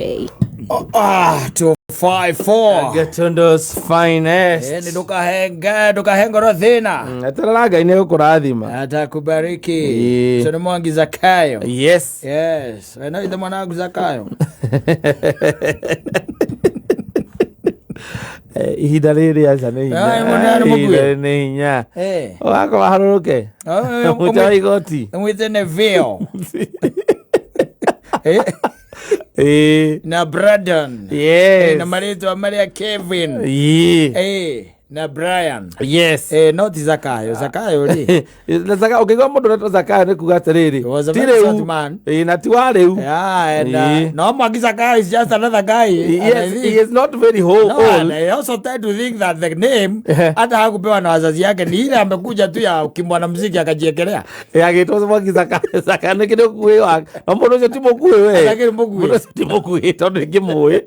Hey. 254 Gatundo's finest. ni dukahenga rothina Ataraga ine kurathima. Atakubariki. So ni mwangi Zakayo. Yes. Na ida mwanangu Zakayo. Ihinda riri aca nĩ hinya wako waharũrũke mũtara igoti mwite Neville na Brandon na marĩtwa marĩa Kevin na Brian not Zakayo ri Zakayo ukigwa mundu retwa Zakayo ni kuga atiriri ti rĩu na ti wa rĩu no mwangi Zakayo is just another guy. He is not very old. I also tend to think that the name hata hakupewa na wazazi yake, ni ile amekuja tu ya kimwana muziki akajiekelea agitwa mwangi Zakayo ni kidogo kuwa na mundu ucio ti mukui we lakini mukui ti mukui tondu ngimui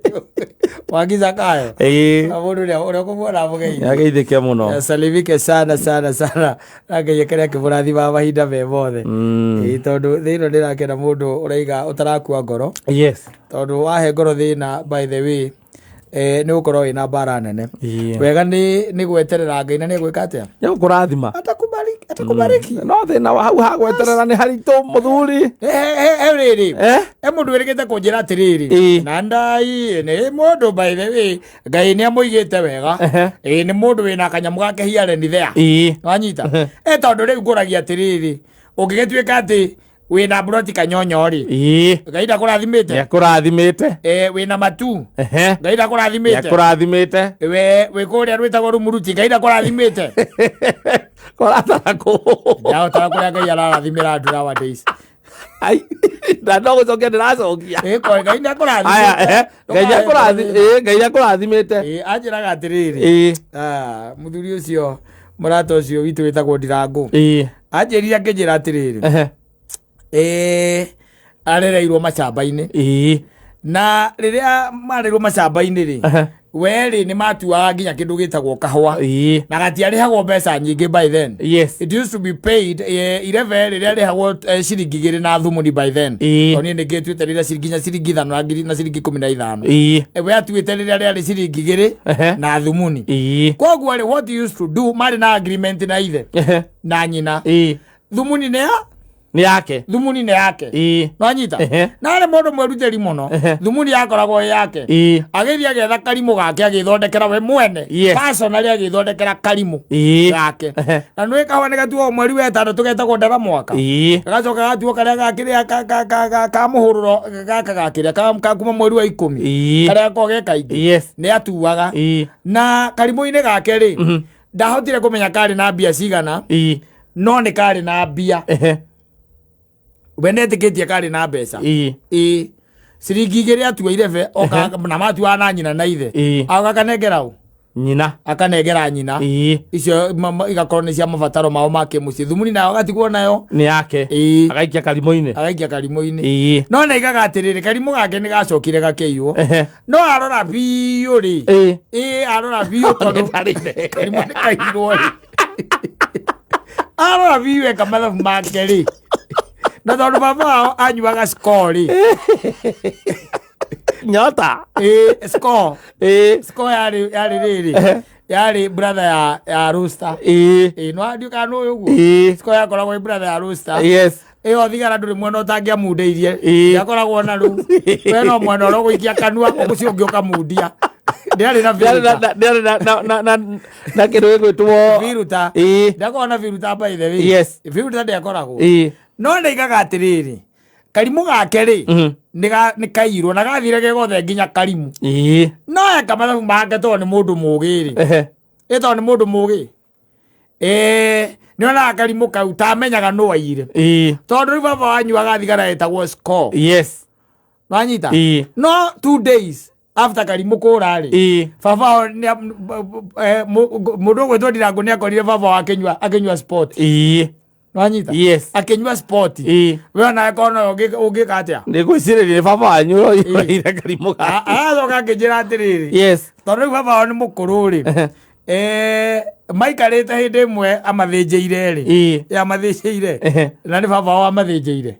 mwangi Zakayo mundu ule kumwona mugei ageithike muno salimike sana ageyekerea kiburathima mahinda me mothe tondu thino ndirakena mundu uraiga utarakua ngoro tondu wahe ngoro thina by the way ni ukorwo ina bara nene wega ni gweterera Ngai na ni gwika atia ni kurathima atakubariki no thina hau ha gweterera ni haritu muthuri riri mundu wirigite kunjira atiriri na ndai ni mundu by the way Ngai ni amuigite wega ni mundu wina kanyamu gake hiare ni there wanyita tondu riu nguragia atiriri ungigituika ati wina broti kanyonyo ri Ngai ndakurathimite wina matu Ngai ndakurathimite we kuria rwitagwo rumuruti Ngai ndakurathimite koratako yao takuria Ngai ararathimira andu nowadays na no gucokia ndiracokia ko Ngai ndakurathimite Ngai ndakurathimite anjiraga atiriri muthuri ucio murata ucio witu witagwo Ndirangu anjirire akinjira atiriri arereirwo macamba-ini na riria marereirwo macamba-ini ri weri ni matuaga nginya kindu gitagwo kahua na gatiarihagwo mbeca nyingi by then. It used to be paid 11 riria rihagwo ciringi 2 na thumuni by then. Oni ni gituite riria ciringi nya ciringi 5 na ciringi 15 we atuite riria riari ciringi 2 na thumuni koguo what you used to do mari na agreement na ithe na nyina thumuni ni yake thumuni ni yake wanyita na ale mundu mweruteri muno thumuni yakoragwo yake agithia getha karimu gake agithondekera we mwene personally agithondekera karimu yake na nwe kahwa ni gatuo mweri wetano tugetagwo ndara mwaka gacoka gatuo karia gakiria ka muhururo gaka gakiria ka kuma mweri wa 10 karia koge kaingi ni atuaga na karimu-ini gake ri ndahotire kumenya kari na mbia cigana no ni kari na mbia wenetikitie kari na mbeca ciringi 2 atua 11 oka na matua na nyina na ithe agakanengera u nyina akanengera nyina icio igakorwo ni cia mabataro mao make muci thumuni nayo agatigwo nayo ni yake agaikia karimo-ini no na igaga atiriri karimu gake ni gacokire gakeirwo no arora biu ri arora biu tondu karimu ni kairwo arora biu eka mathabu make ri na tondu baba anyuaga skori nyota score yari riri yari brother ya Rooster no adiuka no yugo score yakoragwo brother ya Rooster o thigara nduri mwena utangiamundeirie yakoragwo na ru we no mwena ro guikia kanua ucio ungi ukamundia ndiari na kiru gwitwo viruta ndakona na viruta by the way viruta ndiakoragwo no ndaigaga atiriri karimu gake ri ni kairwo na gathire gegothe nginya karimu no eka mathabu make to ni mundu mugi ri to ni mundu mugi ni ona karimu kau tamenyaga no aire tondu baba wanyuaga thigara etagwo score wanyita no 2 days after karimu kura ri baba mundu gwetwo Ndirangu ni akorire baba wake akinywa sport wanyita akinywa sport we ona ekono ugika atia ndigwiciririe baba wanyu ire karimu azoka akijira atiriri tondu baba ni mukuru ri maikarite hindi imwe amathinjire ri amathinjire na ni baba wa amathinjire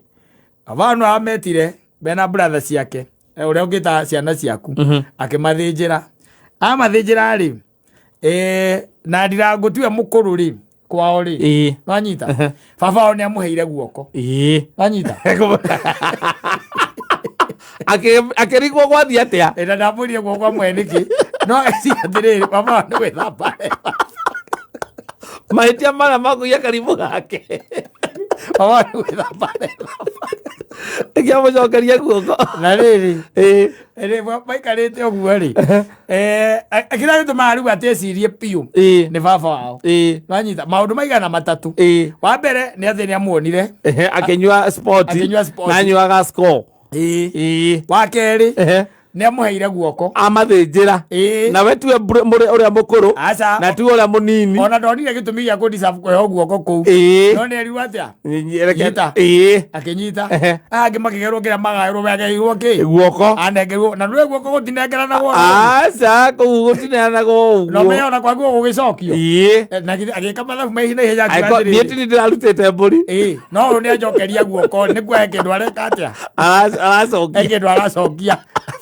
abana ametire bena brother ciake uria ungita ciana ciaku akimathinjira amathinjira ri na ndirangu tiwe mukuru ri kwao ri wanyita baba oni amuheire guoko wanyita akirigwo gwathi atia ina ndamurie guoko mweniki no atiriri baba ni withamba mahĩtia marĩa makuia karimũ gake baba ni withamba ĩkĩamũcokeria guoko na rĩrĩ maikarĩte ũguo rĩ kĩrĩa gĩtũmaga rĩu atecirie piũ nĩ baba wao wanyita maũndũ maigana matatũ wa mbere nĩ atĩ nĩ amuonire akĩnyua sport na anyuaga score wa kerĩ nĩ amuheire guoko amathĩnjĩra nawe tiwe ũrĩa mũkũrũ na tiwe ũrĩa mũnini ona ndonire gĩtũmi gĩa kũndicabu kũheo guoko kũu no nĩ erirwo atĩa akĩnyita angĩ makĩgerwo kĩrĩa magaĩrwo wegeirwo kĩ guoko anengerwo na nĩwe guoko gũtinengeranagwo aca kũu gũtineanagwo ũguo no meona kwaguo gũgĩcokio na agĩka mathabu maihina ihenya niĩ ti nĩ ndĩrarutĩte mbũri no ũyũ nĩ anjokeria guoko nĩ kuohe kĩndũ areka atĩa aracokia kĩndũ aracokia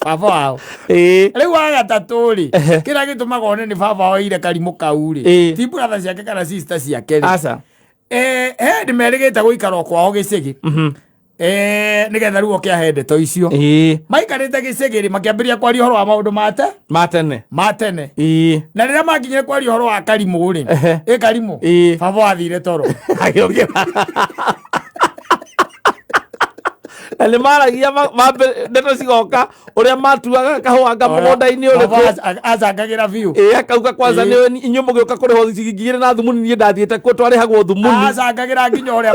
baba wao rĩu wa gatatũ rĩ kĩrĩa gĩtũmaga one nĩ baba wao ire karimũ kau rĩ ti brother ciake kana sister ciake rĩ nĩ merĩgĩte gũikara o kwao gĩcĩgĩ nĩgetha rĩu okĩahe ndeto icio maikarĩte gĩcĩgĩ rĩ makĩambĩrĩria kwaria ũhoro wa maũndũ ma tene na rĩrĩa makinyire kwaria ũhoro wa karimũ rĩ karimũ baba wathire toro na nĩ maragia ndeto cigoka ũrĩa matuaga kahũanga mũgũnda-inĩ ũrĩkũ acangagĩra biũ akauga kwanza nĩ inyuĩ mũgĩũka kũrĩhwo ciringi igĩrĩ na thumuni niĩ ndathiĩte kuo twarĩhagwo thumuni acangagĩra nginya ũrĩa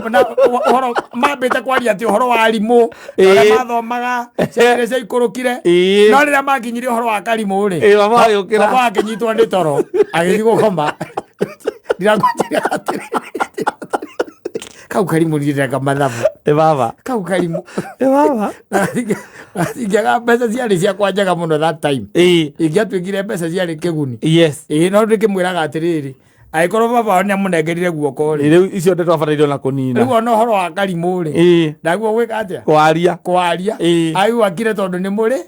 ũhoro mambĩte kwaria atĩ ũhoro wa arimũ ũrĩa mathomaga ciaire cia ikũrũkire no rĩrĩa makinyire ũhoro wa karimũ rĩ baba akĩnyitwo nĩ toro agĩthiĩ gũkoma ndirangonjĩra atĩrĩ kau karimũ ndirega mathabu baba kau karimũ baba ingĩaga mbeca ciarĩ ciakwa njega mũno that time ingĩatuĩkire mbeca ciarĩ kĩguni no ndĩkĩmwĩraga atĩrĩrĩ agĩkorwo baba wao nĩ amũnengerire guoko rĩ rĩu icio ndeto abatairio na kũnina rĩu ona ũhoro wa karimũ rĩ ndaguo gwĩka atĩa kwaria aiu akire tondũ nĩ mũrĩ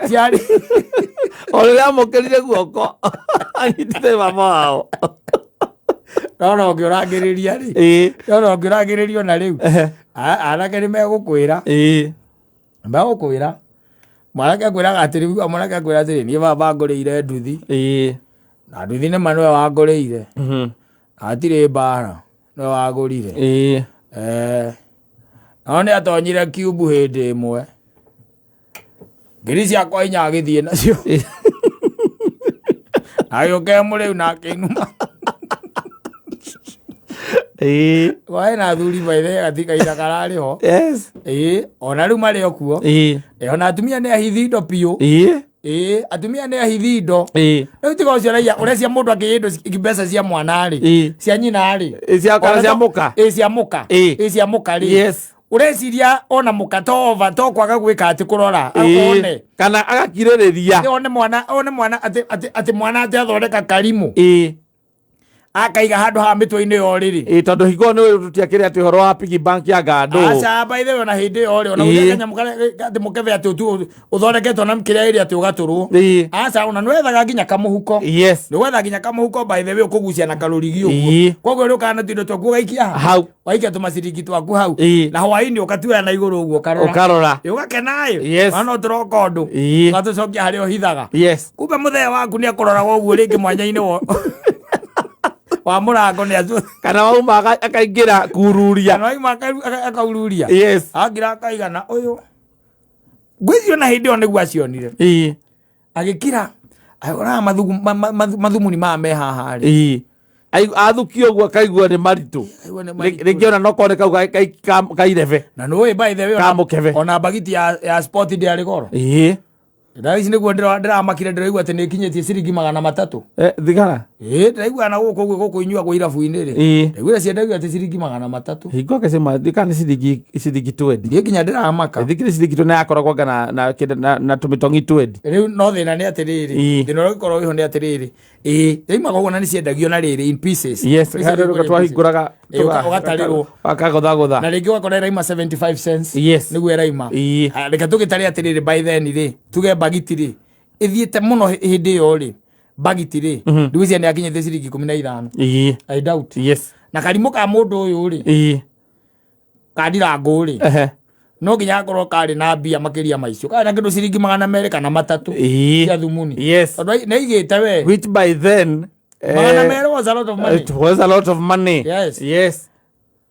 ciarĩ o rĩrĩa amũkĩrire guoko anyitĩte baba wao no ũngĩũrangĩrĩria rĩ no ũngĩũrangĩrĩria ona rĩu anake nĩ megũkwĩra mwanake akwĩraga atĩrĩ mwanake akwĩra atĩrĩ niĩ baba ngũrĩire nduthi na nduthi nĩ ma nĩwe wangũrĩire atirĩ mbara nĩwe wagũrire no nĩ atonyire kiumbu hĩndĩ ĩmwe ngiri ciakwa inya agĩthiĩ nacio agĩũka mũrĩu na akĩinuma wae na thuri baithe gatikaira kararĩ ho ona rĩu marĩ o kuo ona atumia nĩ ahithi indo piũ atumia nĩ ahithi indo rĩu tiga ũcio raia ũrĩa cia mũndũ akĩĩ indo mbeca cia mwana rĩ cia nyina rĩ cia mũka rĩ ũreciria ona mũka tova to kwaga gwĩka atĩ kũrora one kana agakirĩrĩria one mwana atĩ mwana atĩ athondeka karimũ akaiga handũ ha mĩtwe-inĩ yo rĩrĩ tondũ hingo nĩ tũtiakĩrĩ atĩ ũhoro wa piggy bank ya ngandũ aca by the way ona hĩndĩ yo rĩ ona gũthĩa kanyamũ atĩ mũkebe atĩ ũthondeketwo na kĩrĩa ĩrĩ atĩ ũgatũrwo aca ona nĩwethaga nginya kamũhuko nĩwetha nginya kamũhuko by the way ũkũgucia na karũrigi ũguo koguo rĩu kana tũindo twaku ũgaikia hau waikia tũmaciringi twaku hau na hwaĩ-inĩ ũkatuoya na igũrũ ũguo ũkarora ũgakenayo no tũroka ũndũ ũgatũcokia harĩa ũhithaga kumbe mũthenya waku nĩ akũroraga ũguo rĩngĩ mwanya-inĩ wa mũrango nĩ acu kana wauma akaingĩra kururia akaururia angira akaigana ũyũ ngwĩcio na hĩndĩ ĩyo nĩguo acionire agĩkira ona mathumuni maya me haha rĩ athukio ũguo akaigua nĩ maritũ rĩngĩ ona nokorwo kau kairebe na nĩũĩ by the way kamũkebe ona bagiti ya sport ndĩarĩ goro na ici nĩguo ndĩramakire ndĩraigua atĩ nĩ ĩkinyĩtie ciringi 300 thigara ndaigua na guku inyua kwa irabu-ini ri ndaigua ciendagio ati ciringi 300 hingo akasema dikani ciringi 20 ndiye kinya ndiramaka thikiri ciringi 20 yakoragwo na tumitongi 20 riu no thina ni atiriri thina ro gikorwo iho ni atiriri ndaimaka uguo na ni ciendagio na riri in pieces harä twahingåraga ũgatarirwo akagåthagåtha na rä ngä ũgakora ĩraima 75 cents nĩguo ĩraima reke tũgĩtarĩ atĩrĩrĩ by then rĩ tuge bagiti rĩ ĩthiĩte mũno hĩndĩ ĩyo rĩ bagiti rĩ ndĩgwĩcia nĩ akinyĩte ciringi 15 I doubt na karimũ ka mũndũ ũyũ rĩ kandirangũ rĩ no nginya akorwo karĩ na mbia makĩria maicio kana kĩndũ ciringi 200 kana 300 cia thumuni tondũ nĩ igĩte we which by then 200 was a lot of money. It was a lot of money. Yes.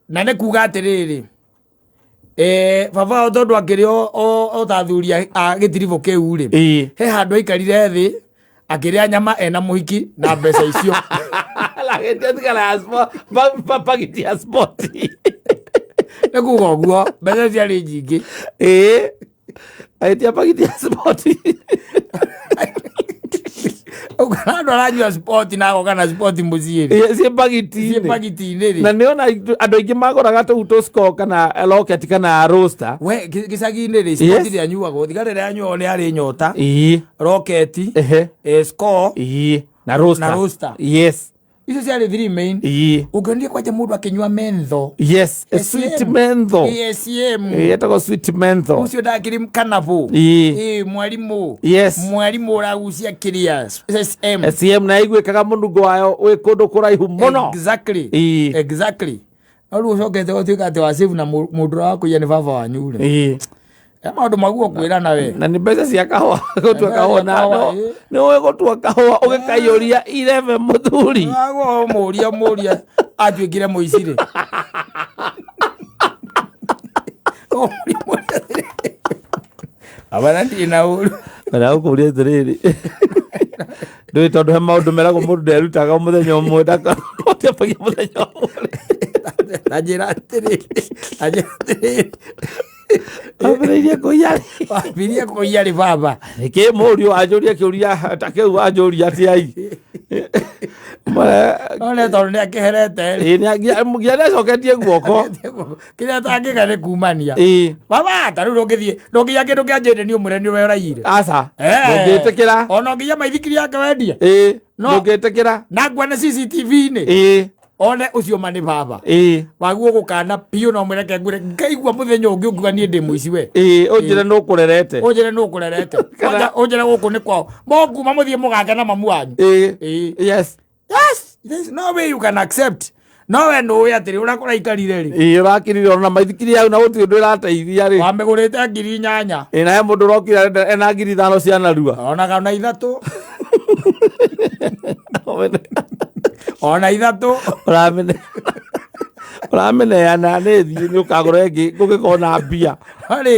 Na nĩ kuga atĩrĩrĩ baba tondũ akĩrĩ o tathuria gĩtiribũ kĩu rĩ he handũ aikarire thĩ akĩrĩa nyama ena mũhiki na mbeca icio bagiti ya sport nĩ kuga ũguo mbeca ciarĩ nyingĩ aitia bagiti ya sport Ukana aranyua sport na gokana sport muciiri cie bagiti-inĩ rĩ na nĩona andũ aingĩ magoraga tũu score kana rocket kana roaster we gĩcagi-inĩ rĩ sport ĩrĩa anyuagwo thigara ĩrĩa anyuagwo nĩ arĩ nyota rocket score na roaster icio ciarĩ 3 main ũngĩonire kwanja mũndũ akĩnyua mentho sweet mentho etagwo sweet mentho ũcio ndakĩrĩ kanabũ mwarimũ ũragucia kĩrĩa SM na iguĩkaga mũnungo wayo wĩ kũndũ kũraihu mũno exactly no rĩu ũcokete gũtuĩka atĩ wa save na mũndũ wa kũiya nĩ baba wanyu rĩ maũndũ maguo kwĩrana we na nĩ mbeca cia kahũa gũtua kahũa na nĩ ũĩ gũtua kahũa ũgĩkaiyũria 11 mũthuri mũria atuĩkire mũici rĩ abana ndirĩ na ũru gũkũria atĩrĩrĩ ndũĩ tondũ he maũndũ meragwo mũndũ nderutaga mũthenya ũmwe ndakatiabagia mũthenya ũmwe na njĩra atĩrĩrĩ wambirie kũiya rĩ baba nĩkĩ mũriũ wanjũria kĩũria ta kĩu wanjũria atĩ one tondũ nĩ akĩherete ngia nĩacoketie guoko kĩrĩa tangĩga nĩ kumania baba ta rĩu ndũngĩia kĩndũ kĩa njĩrĩ nĩ ũmũre nĩ we ũraiyire aca ndũngĩtĩkĩra ona ũngĩia maithikiri yake wendia ndũngĩtĩkĩra na nguona CCTV-inĩ one ucio mani baba waguo gukana piyo no mwereke ngure ngaigua muthenya ungi ungiwa nie ndi muici we unjire no kurerete unjire guku ni kwao moguma muthie mugake na mamu wanyu yes there's no way you can accept no we no we atiri urakora ikarire ri urakirire ona maithikiri yau na guti undu irateithia ri wamegurite 8,000 na he mundu rokira ena 5,000 cia narua ona kana 3 ona 3 urameneana nĩ thiĩ nĩ ũkagũra ĩngĩ gũgĩkorwo mbia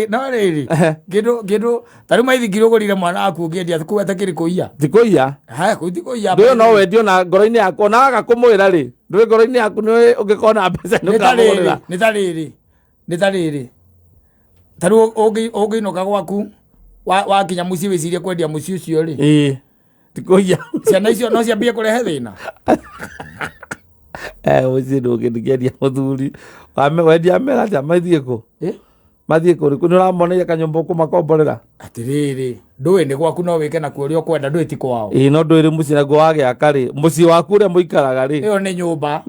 no rĩrĩ kĩndũ tarĩ maithikiri ũgũrire mwana waku ũngĩendia kũu atakĩrĩ kũiya kũu ti kũiya ndũĩ no wendio na ngoro-inĩ yaku ona waga kũmwĩra rĩ ndũĩ ngoro-inĩ yaku nĩ ũngĩkorwo na mbeca nĩ ta rĩrĩ tarĩ ũngĩinũka gwaku wakinya mũciĩ wĩcirie kwendia mũciĩ ũcio rĩ ti kũiya ciana icio no ciambie kũrehe thĩna mũciĩ ndũngĩndigĩria mũthuri wendia mera atĩa mathiĩ kũ rĩkũ nĩ ũramoneire kanyũmba ũkũmakomborera atĩrĩrĩ ndũĩ nĩ gwaku no wĩke nakuo ũrĩa ũkwenda ndũĩ ti kwao no ndũĩ rĩ mũciĩ naguo wagĩaka rĩ mũciĩ waku ũrĩa mũikaraga rĩ ĩyo nĩ nyũmba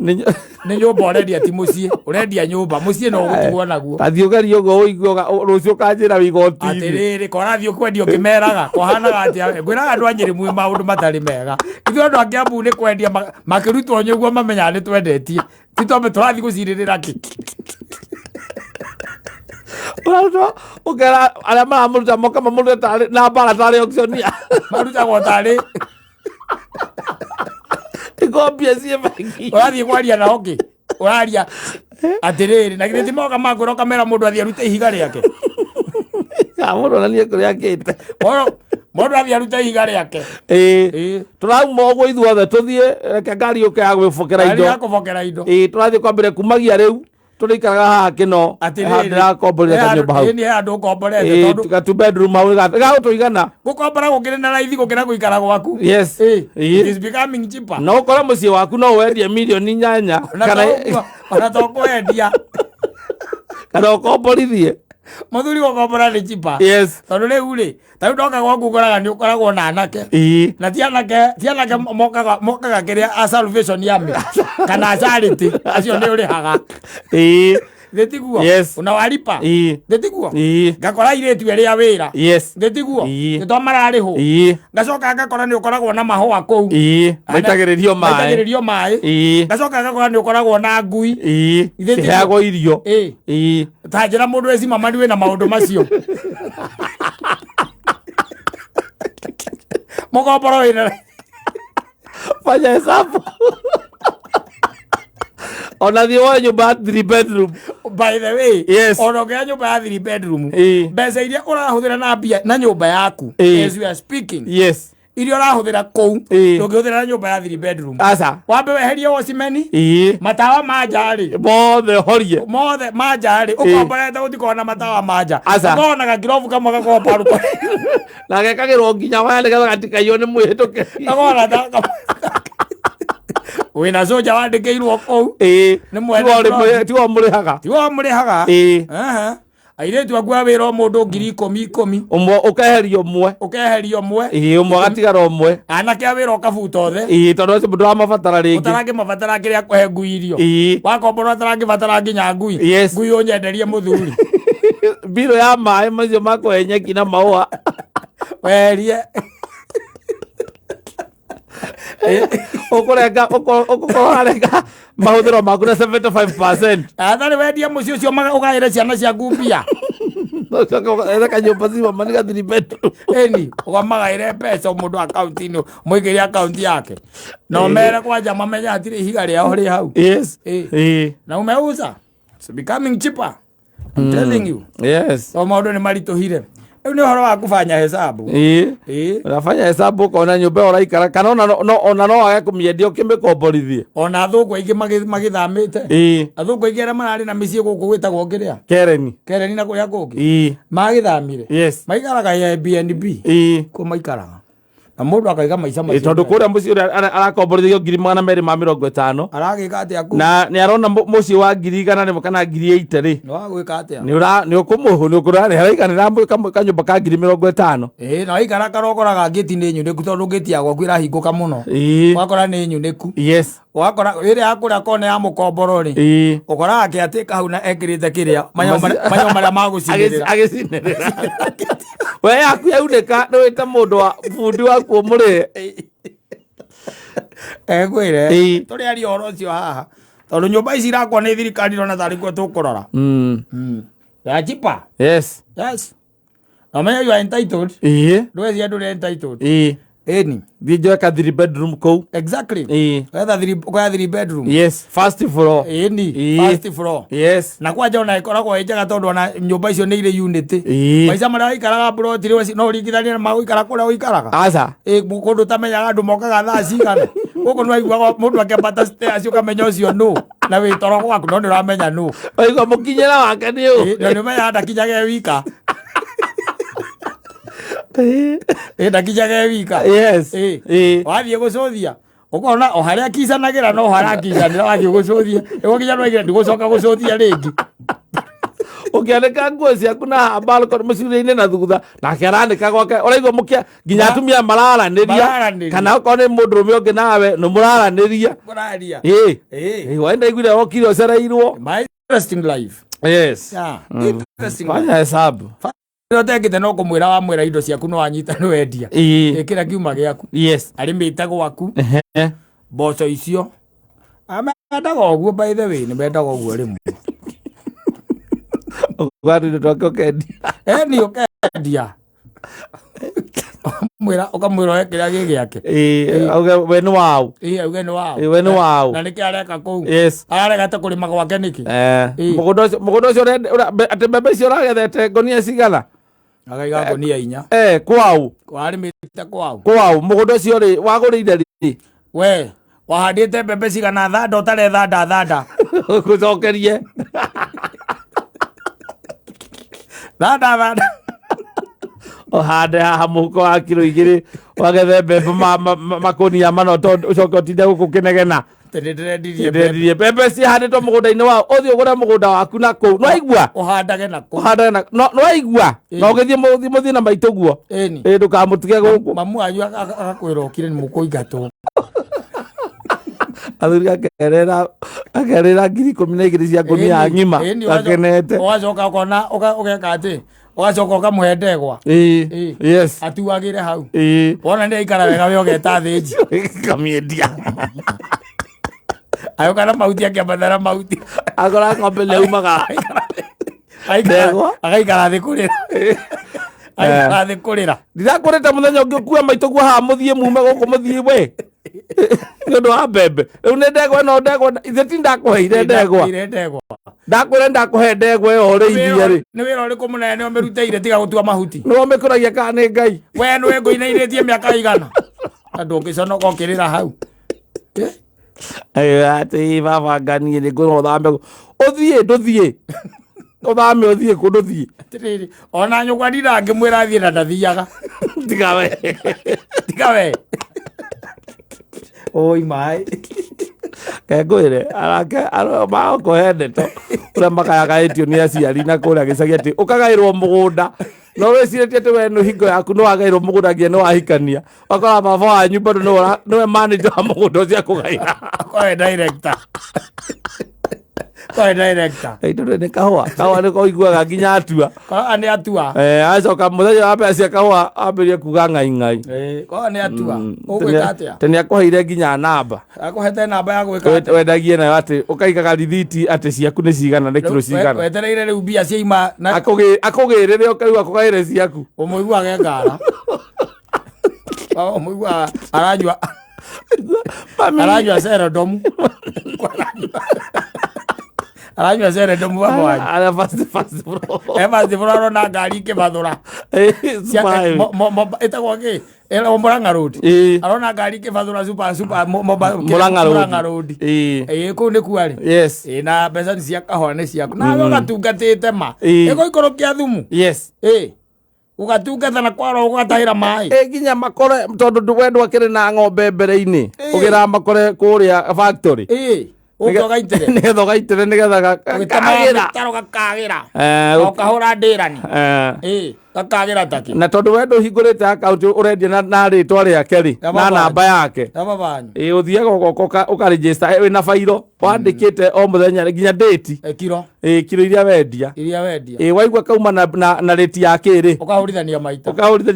nĩ nyũmba ũrendia ti mũciĩ ũrendia nyũmba mũciĩ no ũgũtigwo naguo athiĩ ũgerie ũguo ũigue rũciũ ũkanjĩra wĩ igoti-inĩ atĩrĩrĩ korathiĩ ũkwendia ũkĩmeraga kwahanaga atĩa ngwĩraga andũ a Nyĩrĩ mwĩ maũndũ matarĩ mega ithuĩ andũ a Kĩambu nĩ kwendia makĩrutwo nyũguo mamenyaga nĩ twendetie ti tũrathiĩ gũcirĩrĩra kĩ ukera arĩa maramũruta moka mamũrute na mbara tarĩ auctioneer marutagwo tarĩ ikombia ciĩ bengi ũrathiĩ kwaria nao kĩ ũraria atĩrĩrĩ na githĩ ti moka makũroka mera mũndũ athiĩ arute ihiga rĩake mũndũ onanie kũrĩa akĩte mũndũ athiĩ arute ihiga rĩake tũrauma ũguo ithuothe tũthiĩ reke ngari yũke ya gwĩbokera indo gũbokera indo tũrathiĩ kwambĩrĩria kumagia rĩu turikaraga haha kino handira komborera kanyumba hau ni andu komborete tondu ka 2 bedroom hau ga tuigana gukombora gukire na raithi gukira guikara gwaku yes it is becoming cheaper no kora muciĩ waku no wendie milioni 8 kana tokwendia kana ukomborithie muthuri gukombora ni cheaper yes tondu riu ri tau ndoka gwaku koraga ni ukoragwo na anake na ti anake mokaga kiria a Salvation Army kana charity acio ni urihaga Ndetiguo unawalipa ndetiguo ngakora iretu eri ya wira ndetiguo nitwa marariho ngacoka ngakora ni ukoragwo na mahua kou maitagiririo mai ngacoka ngakora ni ukoragwo na ngui heagwo irio ta njira mundu ecima mari na maundu macio mukomboro wina fanya hesabu ona thiwa nyumba 3 bedroom by the way ona gya nyumba ya 3 bedroom mbeca iria urahuthira na mbia na nyumba yaku as we are speaking iria urahuthira kou ndungihuthira na nyumba ya 3 bedroom asa wambe weherie wocimeni matawa manjari mothe manjari ukomborete utikona matawa manja ukonaga ngirobu kamwe gakomba ruko na gekagirwo nginya wale gatikaiywo ni mwihituke agora wina soja wandikirwo kou ni mwene tiwo murihaga airetu agwa wira mundu 10,000 umwe ukeherio umwe umwe gatigara umwe anake wira ukabuta othe tondu ucio mundu amabatara ringi utarangi mabatara kiria kuhe ngui irio wakombora utarangi batara nginya ngui ngui unyenderie muthuri biro ya mai macio makuhe nyeki na maua werie ukurenga mahuthiro maku na 75% athari wendia muci ucio ugaire ciana ciaku mbia kanyumba cima maniga 3 bedroom eni ugamagaire mbeca mundu akaunti-ini muigire akaunti yake no mere kwanja mamenya atiri ihiga riao ri hau na umeuza it's becoming cheaper I'm telling you so maundu ni marituhire ni horo wa kufanya hesabu unafanya hesabu kona nyumba uraikara kana ona no wage kumiendia ukimikomborithie ona athuku aingi magithamite athuku aingi aria marari na micii guku gwitagwo ngiria kereni na kuria kungi magithamire maikaraga Airbnb ku maikaraga na mundu akaiga maica macio tondu kuria mucii uria arakomborithio 250 aragika atia ku na ni arona mucii wa 100 kana 80 ri no agwika atia ni ukumuhu ni ukurari haraikanira kanyumba ka 50 na aikara karokoraga ngitini nyuniku tondu ngitiagwo kwira hinguka muno wakora ni nyuniku wakora ire akuria kone ya mukomboro ri ukora akiatika hau na ekirite kiria manyo maria magucinirira agicinirira we yaku yauneka nwite mundu wa fundi wa kuomure gwire turi ari oro cio haha tondu nyumba ici irakwa ni thirikari rona tari kwa tukurora ya chipa amenya you are entitled ndwezi andu re entitled eni thijo ka 3 bedroom kou exactly whether 3 bedroom first floor first floor na kwaja ona ikoragwo enjaga tondu ona nyumba icio ni ire unity maica maria ikaraga plot ri no ringithania na magikara kuria uikaraga aca mukundu tamenyaga andu mokaga thaa cigana guku no aiguaga mundu akĩambata stairs ukamenya ucio no na wi toro gwaku no ndiramenya no aigua mukinyira wake ni u ndio menya ndakinyage wika ndakinyage wika wathie gucuthia ukona o haria kicanagira no harakicanira wathie gucuthia igukinya no igira ndigucoka gucuthia ringi ukiandika nguo ciaku na balcony muciri-ini na thutha nake arandika gwake uraigua mukia nginya atumia mararaniria kana ukorwo ni mundurume ungi nawe ni muraraniria wenda iguire wokire ucereirwo interesting life interesting fanya hesabu tekite no kumwira wa mwira indo ciaku no wanyita no wendia ikira kiuma giaku arimite gwaku mboco icio amendaga uguo by the way ni mendaga uguo rimwe gwari ndo kendia ni ukendia mwira ukamwira wekiria gigiake we ni wao uge ni wao we ni wao na niki areka kou areka ta kurima gwake niki mugundo ucio ati mbembe icio uragethete ngonia cigana agaiga ngonia 4 kwau kwarimite kwau mugundo ucio ri wagurire ri we wahandite mbembe cigana thanda utare thanda gucokerie thanda ohande haha muhuko wa kilo 2 wagethe mbembe makonia mano tondu ucoke utinde guku kinegena ndirendirie mbembe cihanditwo mugunda-ini wao uthii ugure mugunda waku na kuu nwaigua uhandage na kuu nwaigua na ugithii muthii na maitu guo ndukamutige guku mamu anyu agakwira ukire ni mukuingatwo athuri akerera 12,000 cia ngũnia ng'ima akenete ugacoka ukona ugeka ati ugacoka ukamuhe ndegwa yes atuagire hau wona nĩ aikara wega we ũgeta thĩnji kamiendia ayo kana mauti akĩambathara mauti agora ng'ombe nĩ aumaga agaikara thĩ kũrĩra aikara thĩ kũrĩra ndirakũrĩte mũthenya ũngĩ ũkua maitũ guo haha mũthiĩ mume gũkũ mũthiĩ we nĩ ũndũ wa mbembe rĩu nĩ ndegwa ĩno ndegwa ithe ti ndakũheire ndegwa ndakwĩra ndakũhe ndegwa ĩyo ũrĩ iria rĩ nĩ wĩra ũrĩkũ mũnene ũmĩrutĩire tiga gũtua mahuti nĩwe ũmĩkũragia kana nĩ Ngai we nĩwe ngũinairĩtie mĩaka igana andũ ũngĩconoka ũkĩrĩra hau atĩ baba nganie nĩ ngũrotha mbegũ ũthiĩ ndũthiĩ ũthame ũthiĩ kũ ndũthiĩ atĩrĩrĩ ona nyũkwa ndina ngĩmwĩra athiĩ na ndathiaga tiga we oi maĩ kengwĩre magũkũhe ndeto ũrĩa makayagaĩtio nĩ aciari na kũrĩa gĩcagi atĩ ũkagaĩrwo mũgũnda no wĩcirĩtie atĩ we nĩ hingo yaku nĩ wagaĩrwo mũgũnda nginya nĩ wahikania wakora baba wanyu bado nĩwe manager wa mũgũnda ũcio akũgaĩra akorwe director indo nĩ kahũa nĩ koiguaga nginya atua nĩ atua acoka mũthenya wa mbere cia kahũa ambĩrĩrie kuga ng'aing'ai nĩ atua ũgwĩka atĩa tĩ nĩ akũheire nginya namba akũhete namba ya gwĩka atĩa wendagie nayo atĩ ũkaigaga rithiti atĩ ciaku nĩ cigana nĩ kilo cigana wetereire rĩu mbia ciaima akũgĩrĩre ũkauga kũgaĩre ciaku ũmũiguage ngara ũmũiguaga aranyua serodomu aranyua serodomu baba wanyu ara fast bro arona ngari ikĩbathũra ĩtagwo kĩ Murang'a Road arona ngari ikĩbathũra Murang'a Road kũu nĩ kwarĩ na mbeca nĩ cia kahũa nĩ ciaku nawe ũgatungatĩte ma ĩgũikũrũkia thumu ugatungata na kwara ugatahira mai nginya makore tondu wendo akire na ng'ombe mbere-ini ugira makore kuria factory ugaitire nigetha ũgaitĩre nĩgetha gakagira ukahura ndĩrani gakagira taki na tondu wendo ũhingũrĩte account ũrendia na rĩtwa rĩake rĩ na namba yake ũthiaga ũkaregister wĩna bairo wandĩkĩte o mũthenya nginya date kiro iria wendia waigua kauma na rate yake rĩ ũkahũrithania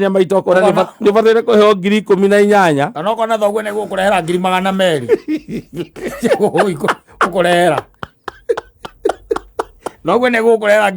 maita ũkona nĩ ũbataire kũheo 18,000 kana ũkona thoguo nĩ gũkũrehera 200,000 ũkũrehera noguo nĩ gũkũrehera